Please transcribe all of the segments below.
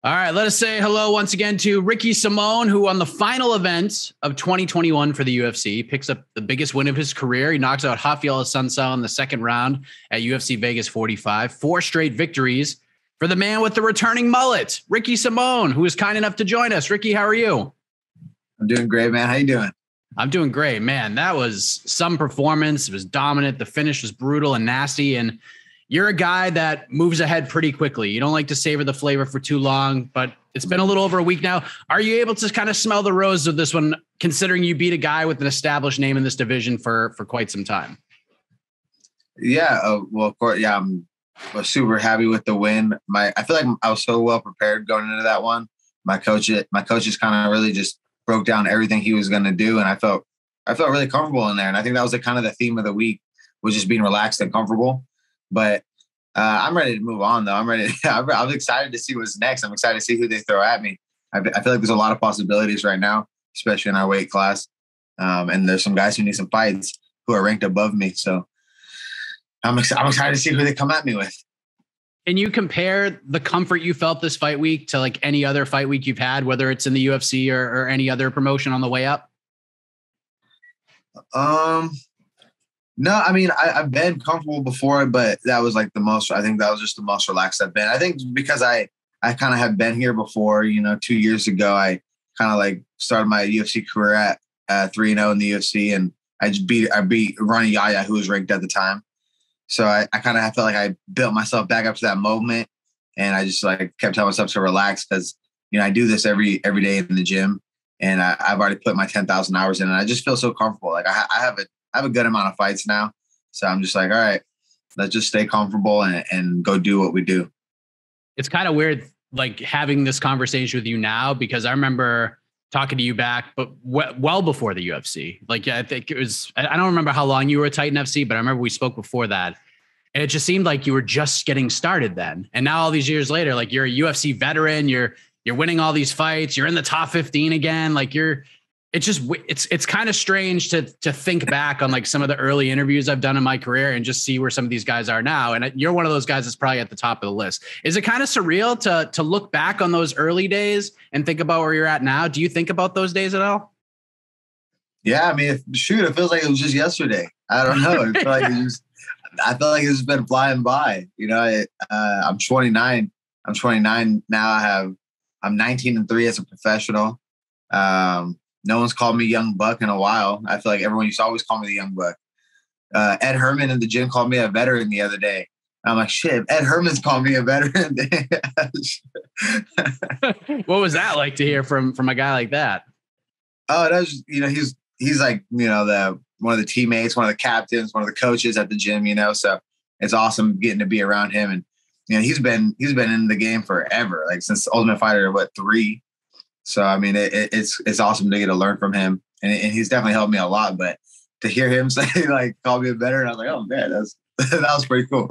All right, let us say hello once again to Ricky Simone, who on the final event of 2021 for the UFC picks up the biggest win of his career. He knocks out Raphael Assuncao in the second round at UFC Vegas 45. 4 straight victories for the man with the returning mullet, Ricky Simone, who is kind enough to join us. Ricky, how are you? I'm doing great, man. How you doing? I'm doing great, man. That was some performance. It was dominant. The finish was brutal and nasty. And you're a guy that moves ahead pretty quickly. You don't like to savor the flavor for too long, but it's been a little over a week now. Are you able to kind of smell the roses of this one, considering you beat a guy with an established name in this division for quite some time? Yeah. Well, of course. Yeah. I was super happy with the win. I feel like I was so well prepared going into that one. My coaches kind of really just broke down everything he was going to do. And I felt really comfortable in there. And I think that was kind of the theme of the week, was just being relaxed and comfortable. But I'm ready to move on, though. I'm excited to see what's next. I'm excited to see who they throw at me. I feel like there's a lot of possibilities right now, especially in our weight class. And there's some guys who need some fights who are ranked above me. So I'm excited to see who they come at me with. Can you compare the comfort you felt this fight week to like any other fight week you've had, whether it's in the UFC or any other promotion on the way up? No, I mean, I've been comfortable before, but that was like I think that was just the most relaxed I've been. I think because I kind of had been here before, 2 years ago, I kind of like started my UFC career at 3-0 in the UFC, and I beat Ronnie Yaya, who was ranked at the time. So I kind of felt like I built myself back up to that moment, and I just like kept telling myself to relax because, I do this every day in the gym, and I've already put my 10,000 hours in, and I just feel so comfortable. Like I have a good amount of fights now. So I'm just like, all right, let's just stay comfortable and go do what we do. It's kind of weird, like having this conversation with you now, because I remember talking to you back, but well before the UFC. Like, I think it was, I don't remember how long you were at Titan FC, but I remember we spoke before that. And it just seemed like you were just getting started then. And now all these years later, like you're a UFC veteran, you're winning all these fights, you're in the top 15 again. Like it's kind of strange to think back on like some of the early interviews I've done in my career and just see where some of these guys are now. And you're one of those guys that's probably at the top of the list. Is it kind of surreal to look back on those early days and think about where you're at now? Do you think about those days at all? Yeah. I mean, it feels like it was just yesterday. I don't know. I feel like it's been flying by, I'm 29. I'm 29 now. I'm 19-3 as a professional. No one's called me Young Buck in a while. I feel like everyone used to always call me the Young Buck. Ed Herman in the gym called me a veteran the other day. I'm like, shit, Ed Herman's called me a veteran. What was that like to hear from a guy like that? Oh, that was, he's like, one of the teammates, one of the captains, one of the coaches at the gym, so it's awesome getting to be around him. And, he's been in the game forever, like since Ultimate Fighter, 3. So, I mean, it's awesome to get to learn from him. And he's definitely helped me a lot. But to hear him say, like, call me a veteran, I was like, oh, man, that was pretty cool.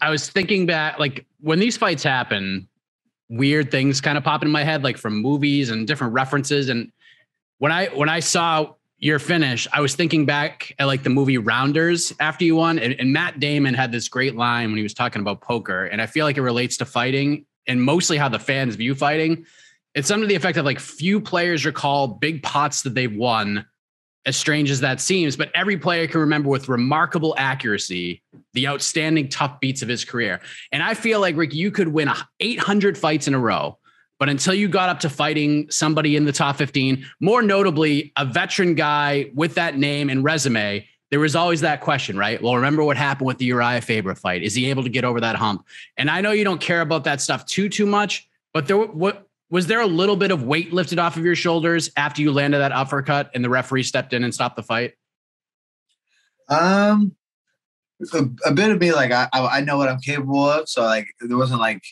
I was thinking back, like, when these fights happen, weird things kind of pop in my head, like from movies and different references. And when I saw your finish, I was thinking back at, like, the movie Rounders after you won. And Matt Damon had this great line when he was talking about poker. And I feel like it relates to fighting and mostly how the fans view fighting. It's something to the effect of like few players recall big pots that they've won, as strange as that seems, but every player can remember with remarkable accuracy the outstanding tough beats of his career. And I feel like, Rick, you could win 800 fights in a row, but until you got up to fighting somebody in the top 15, more notably a veteran guy with that name and resume, there was always that question, right? Well, remember what happened with the Uriah Faber fight. Is he able to get over that hump? And I know you don't care about that stuff too much, but was there a little bit of weight lifted off of your shoulders after you landed that uppercut and the referee stepped in and stopped the fight? A bit of me, like, I know what I'm capable of. So, like, there wasn't like,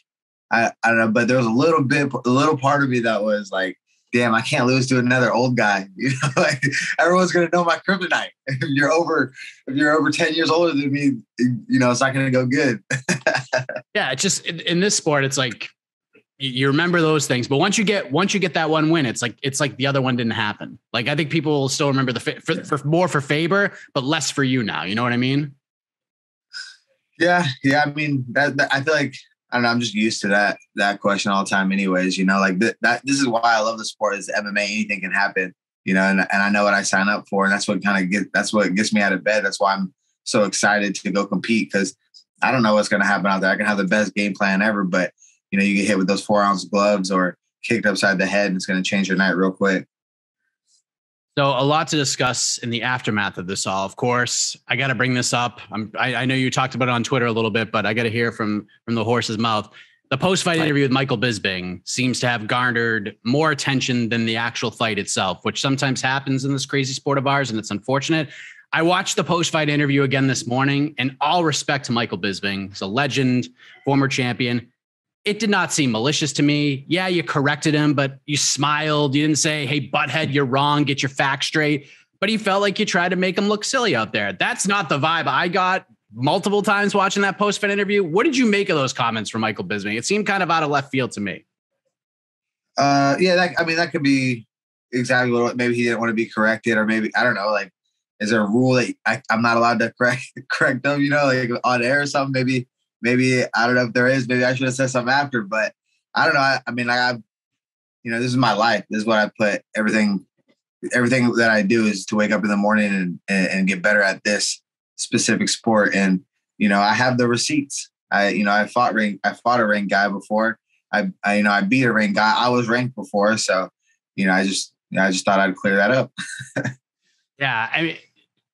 I don't know, but there was a little part of me that was like, damn, I can't lose to another old guy. Like, everyone's going to know my kryptonite. If you're over 10 years older than me, it's not going to go good. Yeah. It's just in this sport, it's like, you remember those things, but once you get that one win, it's like the other one didn't happen. Like, I think people will still remember for more for Faber, but less for you now. You know what I mean? Yeah. I mean, that I feel like I don't know. I'm just used to that question all the time anyways, like that this is why I love the sport is MMA. Anything can happen, and I know what I sign up for. And that's what that's what gets me out of bed. That's why I'm so excited to go compete, because I don't know what's going to happen out there. I can have the best game plan ever, but you get hit with those 4-ounce gloves or kicked upside the head and it's going to change your night real quick. So a lot to discuss in the aftermath of this all. Of course, I got to bring this up. I know you talked about it on Twitter a little bit, but I got to hear from the horse's mouth. The post-fight interview with Michael Bisping seems to have garnered more attention than the actual fight itself, which sometimes happens in this crazy sport of ours, and it's unfortunate. I watched the post-fight interview again this morning, and all respect to Michael Bisping. He's a legend, former champion. It did not seem malicious to me. Yeah, you corrected him, but you smiled. You didn't say, hey, butthead, you're wrong. Get your facts straight. But he felt like you tried to make him look silly out there. That's not the vibe I got multiple times watching that post-fight interview. What did you make of those comments from Michael Bisping? It seemed kind of out of left field to me. Yeah, that could be exactly what maybe he didn't want to be corrected, or maybe, I don't know, like, is there a rule that I'm not allowed to correct them, like on air or something? Maybe I don't know if there is. Maybe I should have said something after, but I don't know. I this is my life. This is what I put everything that I do is to wake up in the morning and get better at this specific sport. And, I have the receipts. I fought a ring guy before. I beat a ring guy. I was ranked before. So, I just thought I'd clear that up. Yeah. I mean,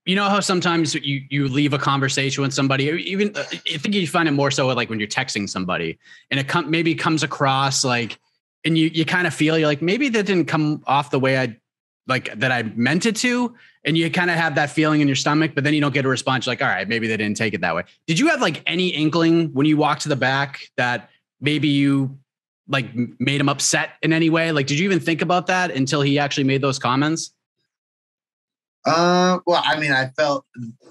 you know how sometimes you leave a conversation with somebody, or even I think you find it more so like when you're texting somebody and it maybe comes across like, and you kind of feel you're like, maybe that didn't come off the way I meant it to. And you kind of have that feeling in your stomach, but then you don't get a response. You're like, all right, maybe they didn't take it that way. Did you have like any inkling when you walked to the back that maybe you like made him upset in any way? Like, did you even think about that until he actually made those comments? Well, I felt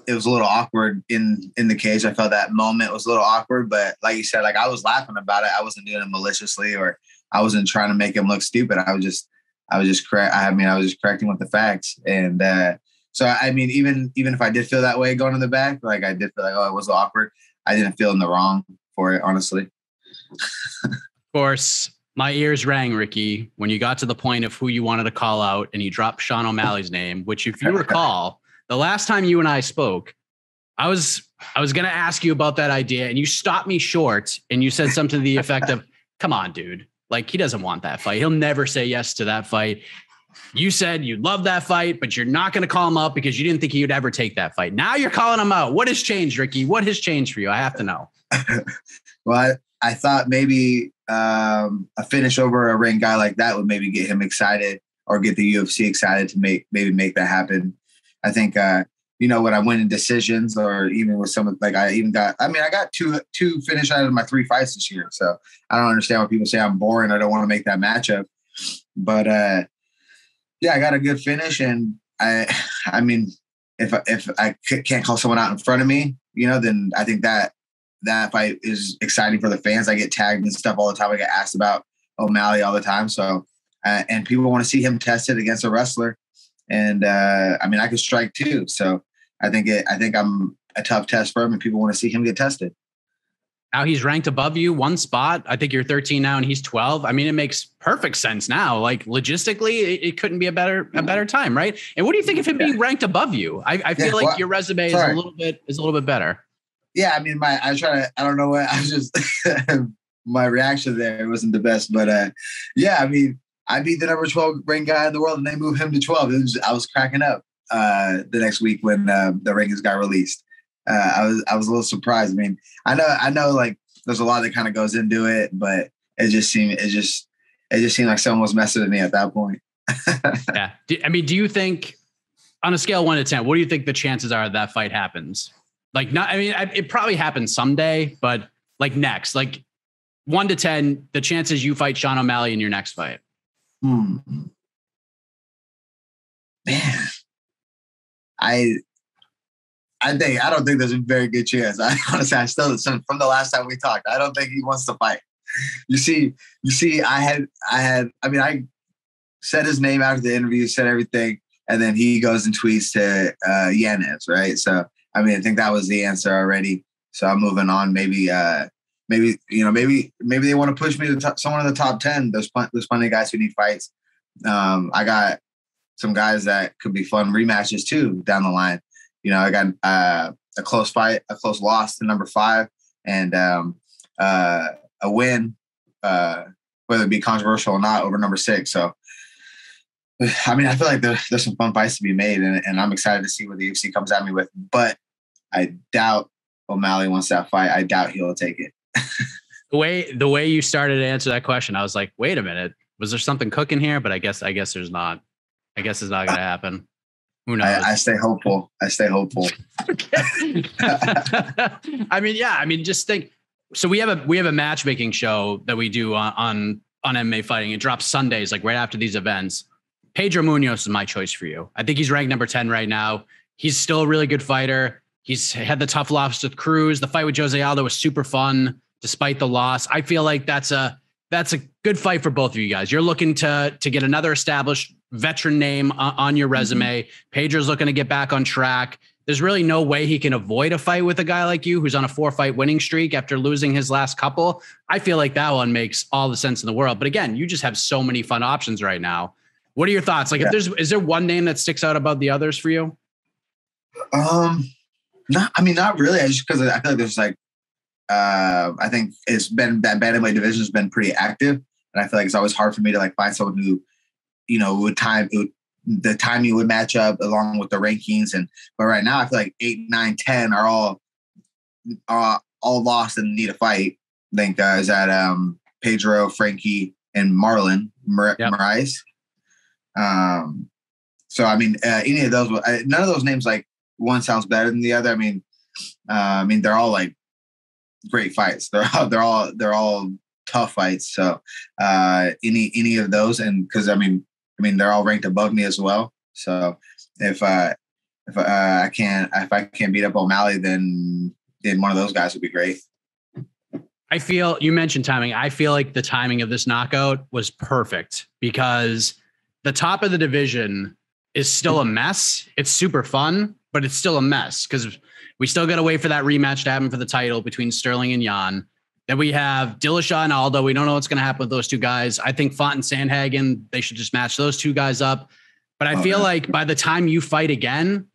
it was a little awkward in the cage. I felt that moment was a little awkward, but like you said, like I was laughing about it. I wasn't doing it maliciously, or I wasn't trying to make him look stupid. I was just correct. I was just correcting with the facts. And, so, even if I did feel that way going in the back, like I did feel like, oh, it was awkward. I didn't feel in the wrong for it, honestly. Of course, my ears rang, Ricky, when you got to the point of who you wanted to call out and you dropped Sean O'Malley's name, which if you recall, the last time you and I spoke, I was going to ask you about that idea and you stopped me short and you said something to the effect of, come on, dude. Like, he doesn't want that fight. He'll never say yes to that fight. You said you love that fight, but you're not going to call him out because you didn't think he would ever take that fight. Now you're calling him out. What has changed, Ricky? What has changed for you? I have to know. Well, I thought maybe a finish over a ring guy like that would maybe get him excited or get the UFC excited to make that happen. I think, when I win in decisions or even with some, like I got two finish out of my 3 fights this year. So I don't understand why people say I'm boring. I don't want to make that matchup, but I got a good finish. And if I can't call someone out in front of me, then I think that fight is exciting for the fans. I get tagged and stuff all the time. I get asked about O'Malley all the time. So, and people want to see him tested against a wrestler. And I can strike too. So I think I'm a tough test for him and people want to see him get tested. Now he's ranked above you one spot. I think you're 13 now and he's 12. I mean, it makes perfect sense now. Like logistically, it couldn't be a better time, right? And what do you think of him being ranked above you? I feel like your resume is a little bit better. Yeah, I don't know what I was just my reaction there wasn't the best, but I beat the number 12 ranked guy in the world and they moved him to 12. I was cracking up the next week when the rankings got released. I was a little surprised. I know like there's a lot that kind of goes into it, but it just seemed like someone was messing with me at that point. Yeah. Do you think on a scale of 1 to 10, what do you think the chances are that fight happens? Like it probably happens someday, but like next, like 1 to 10, the chances you fight Sean O'Malley in your next fight. Man, I don't think there's a very good chance. Honestly, from the last time we talked, I don't think he wants to fight. You see, I said his name after the interview, said everything, and then he goes and tweets to Yanez, right? So, I think that was the answer already. So I'm moving on. Maybe maybe they want to push me to someone in the top 10. There's plenty of guys who need fights. I got some guys that could be fun rematches too down the line. I got a close fight, a close loss to number 5, and a win, whether it be controversial or not, over number 6. So, I mean, I feel like there's some fun fights to be made, and I'm excited to see what the UFC comes at me with. But I doubt O'Malley wants that fight. I doubt he'll take it. The way you started to answer that question, I was like, wait a minute, was there something cooking here? But I guess there's not. I guess it's not going to happen. Who knows? I stay hopeful. I mean, just think. So we have a matchmaking show that we do on MMA fighting. It drops Sundays, like right after these events. Pedro Munoz is my choice for you. I think he's ranked number 10 right now. He's still a really good fighter. He's had the tough loss with Cruz. The fight with Jose Aldo was super fun despite the loss. I feel like that's a good fight for both of you guys. You're looking to get another established veteran name on your resume. Mm-hmm. Pedro's looking to get back on track. There's really no way he can avoid a fight with a guy like you who's on a 4-fight winning streak after losing his last couple. I feel like that one makes all the sense in the world. But again, you just have so many fun options right now. What are your thoughts? Like, is there one name that sticks out above the others for you? Not really. Because I feel like there's like, I think it's been that bantamweight division has been pretty active, and I feel like it's always hard for me to like find someone who, the timing would match up along with the rankings. But right now I feel like 8, 9, 10 are all lost and need a fight. I think is that Pedro, Frankie, and Marlon Moraes. So I mean, any of those, none of those names, like one sounds better than the other. I mean, they're all like great fights. They're all tough fights. So any of those, and because I mean they're all ranked above me as well. So if I can't beat up O'Malley, then one of those guys would be great. I feel you mentioned timing. I feel like the timing of this knockout was perfect because the top of the division is still a mess. It's super fun, but it's still a mess because we still got to wait for that rematch to happen for the title between Sterling and Jan. Then we have Dillashaw and Aldo. We don't know what's going to happen with those two guys. I think Font and Sandhagen, they should just match those two guys up. But I feel like by the time you fight again,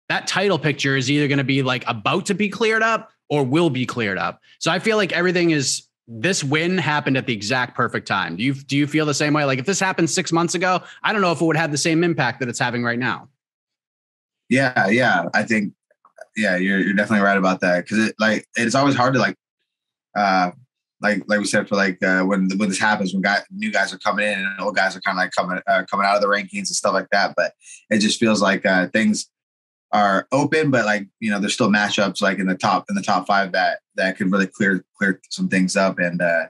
that title picture is either going to be like about to be cleared up or will be cleared up. So I feel like this win happened at the exact perfect time. Do you feel the same way? Like if this happened 6 months ago, I don't know if it would have the same impact that it's having right now. Yeah. I think, you're definitely right about that. Cause it's always hard to like we said, for when this happens, when new guys are coming in and old guys are kind of like coming out of the rankings and stuff like that. But it just feels like things are open, but like, there's still matchups like in the top 5 that could really clear some things up. And I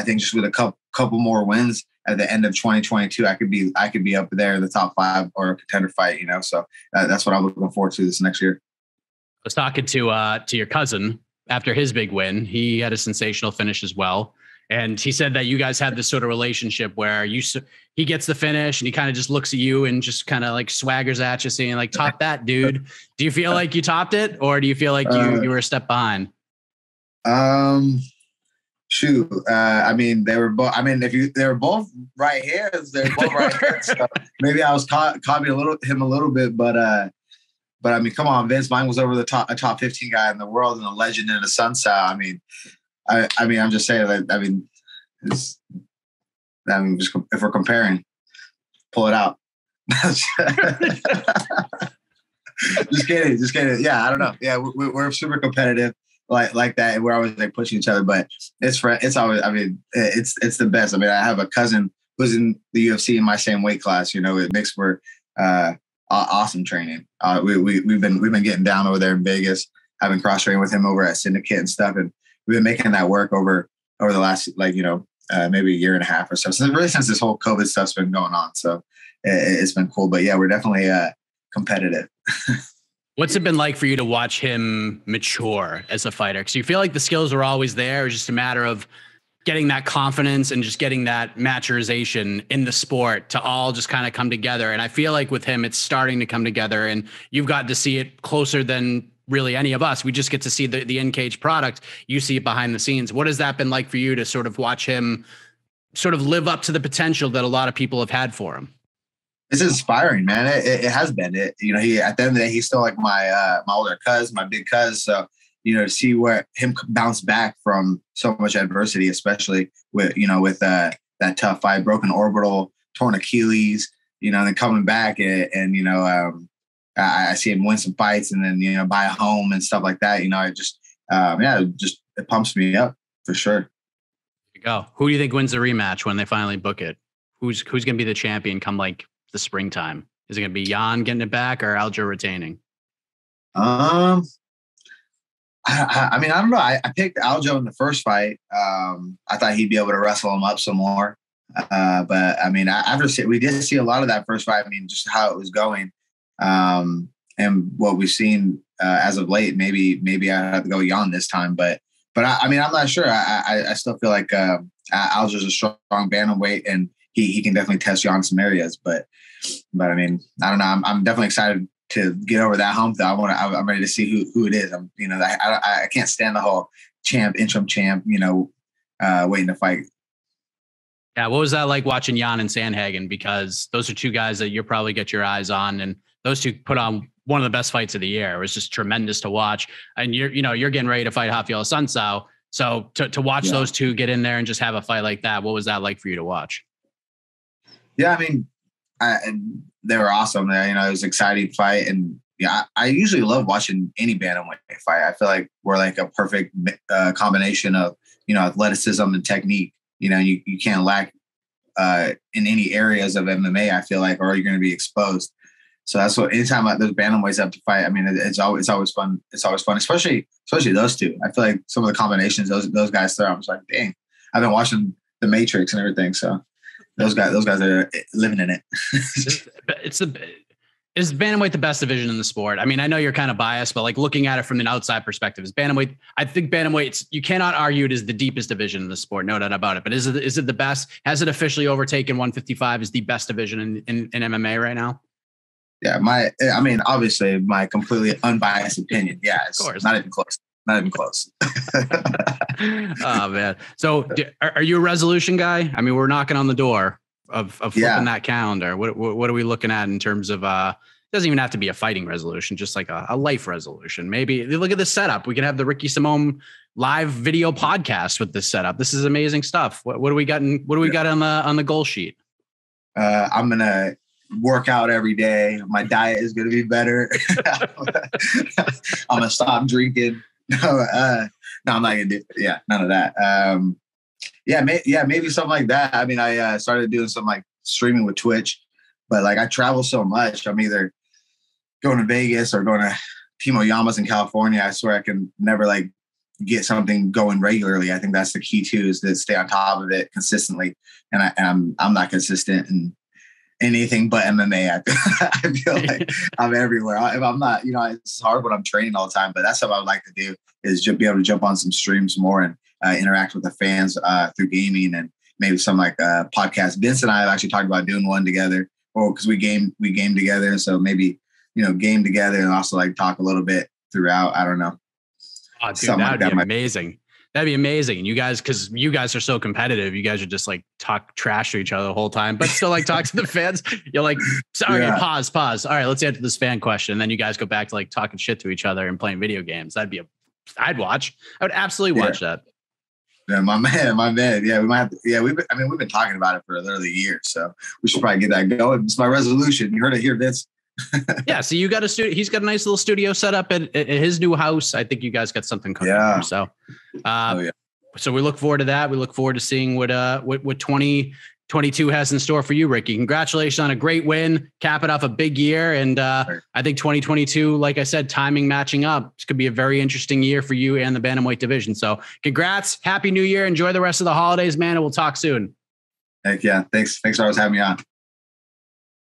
think just with a couple more wins at the end of 2022, I could be up there in the top 5 or a contender fight, so that's what I'm looking forward to this next year. I was talking to your cousin after his big win. He had a sensational finish as well. And he said that you guys had this sort of relationship where he gets the finish and he kind of just looks at you and just kind of like swaggers at you saying like, top that, dude. Do you feel like you topped it, or do you feel like you were a step behind? Shoot. They were both, they were both right hands. They're both right hands. So maybe I was copying him a little bit, but I mean, come on, Vince. Mine was over a top 15 guy in the world and a legend in a Assuncao. I'm just saying that. Just if we're comparing, pull it out. Just kidding. Yeah, I don't know. Yeah, we're super competitive like that, and we're always like pushing each other. But it's always. It's the best. I have a cousin who's in the UFC in my same weight class. It makes for awesome training. We've been getting down over there in Vegas, having cross training with him over at Syndicate and stuff, and we've been making that work over the last maybe a year and a half or so. So really since this whole COVID stuff's been going on, so it's been cool. But yeah, we're definitely competitive. What's it been like for you to watch him mature as a fighter? Because you feel like the skills were always there. It's just a matter of getting that confidence and just getting that maturization in the sport to all just kind of come together. And I feel like with him, it's starting to come together, and you've got to see it closer than really any of us. We just get to see the in-cage product. You see it behind the scenes. What has that been like for you to sort of watch him sort of live up to the potential that a lot of people have had for him? It's inspiring, man. It has been. He at the end of the day, he's still like my older cousin, my big cousin. So, to see where him bounce back from so much adversity, especially with that tough fight, broken orbital, torn Achilles, then coming back and I see him win some fights and then, buy a home and stuff like that. It pumps me up for sure. There you go. Who do you think wins the rematch when they finally book it? Who's going to be the champion come like the springtime? Is it going to be Jan getting it back or Aljo retaining? I don't know. I picked Aljo in the first fight. I thought he'd be able to wrestle him up some more. But we did see a lot of that first fight. Just how it was going. And what we've seen as of late, maybe I have to go Jan this time, but I'm not sure. I still feel like Aljo's a strong bantamweight, and he can definitely test Jan in some areas. But I don't know. I'm definitely excited to get over that hump. Though I'm ready to see who it is. I can't stand the whole interim champ, waiting to fight. Yeah, what was that like watching Jan and Sandhagen? Because those are two guys that you'll probably get your eyes on, and those two put on one of the best fights of the year. It was just tremendous to watch. And you're getting ready to fight Raphael Assuncao. So to watch those two get in there and just have a fight like that, what was that like for you to watch? Yeah, they were awesome. It was an exciting fight, and I usually love watching any bantamweight fight. I feel like we're like a perfect combination of athleticism and technique. You can't lack in any areas of MMA, I feel like, or you're going to be exposed. So that's what, anytime those bantamweights have to fight, it's always fun. It's always fun, especially those two. I feel like some of the combinations those guys throw, I'm just like, dang, I've been watching The Matrix and everything. So those guys are living in it. Is bantamweight the best division in the sport? I know you're kind of biased, but like looking at it from an outside perspective, is bantamweight? I think bantamweight, you cannot argue it is the deepest division in the sport, no doubt about it. But is it the best? Has it officially overtaken 155 as the best division in MMA right now? Yeah, obviously my completely unbiased opinion. Yeah, it's not even close. Not even close. Oh man. So are you a resolution guy? We're knocking on the door of flipping that calendar. What are we looking at in terms of it doesn't even have to be a fighting resolution, just like a life resolution. Maybe look at this setup. We can have the Ricky Simone live video podcast with this setup. This is amazing stuff. What do we got on the goal sheet? I'm gonna work out every day. My diet is gonna be better. I'm gonna stop drinking. No, I'm not gonna do. Yeah, none of that. Maybe something like that. I started doing some like streaming with Twitch, but like I travel so much. I'm either going to Vegas or going to Timo Yamas in California. I swear I can never like get something going regularly. I think that's the key too, is to stay on top of it consistently. And I'm not consistent in anything but MMA. I feel like I'm everywhere. If I'm not, it's hard when I'm training all the time, but that's something I would like to do, is just be able to jump on some streams more and interact with the fans through gaming, and maybe some like podcast. Vince and I have actually talked about doing one together, because we game together. So maybe, game together and also like talk a little bit throughout. I don't know. Oh, dude, that would be amazing. That'd be amazing. And you guys, because you guys are so competitive, you guys are just like talk trash to each other the whole time, but still like talk to the fans. You're like, sorry, pause. All right, let's answer this fan question. And then you guys go back to like talking shit to each other and playing video games. I'd watch. I would absolutely watch that. Yeah, my man. Yeah, we might have to, we've been talking about it for literally years, so we should probably get that going. It's my resolution. You heard it here, Vince. Yeah, so you got a studio. He's got a nice little studio set up at his new house. I think you guys got something cooking there. So, so we look forward to that. We look forward to seeing what 2022 has in store for you, Ricky. Congratulations on a great win, capping off a big year, and I think 2022, like I said, timing matching up, this could be a very interesting year for you and the bantamweight division. So, congrats, happy New Year, enjoy the rest of the holidays, man, and we'll talk soon. Heck yeah, thanks for always having me on.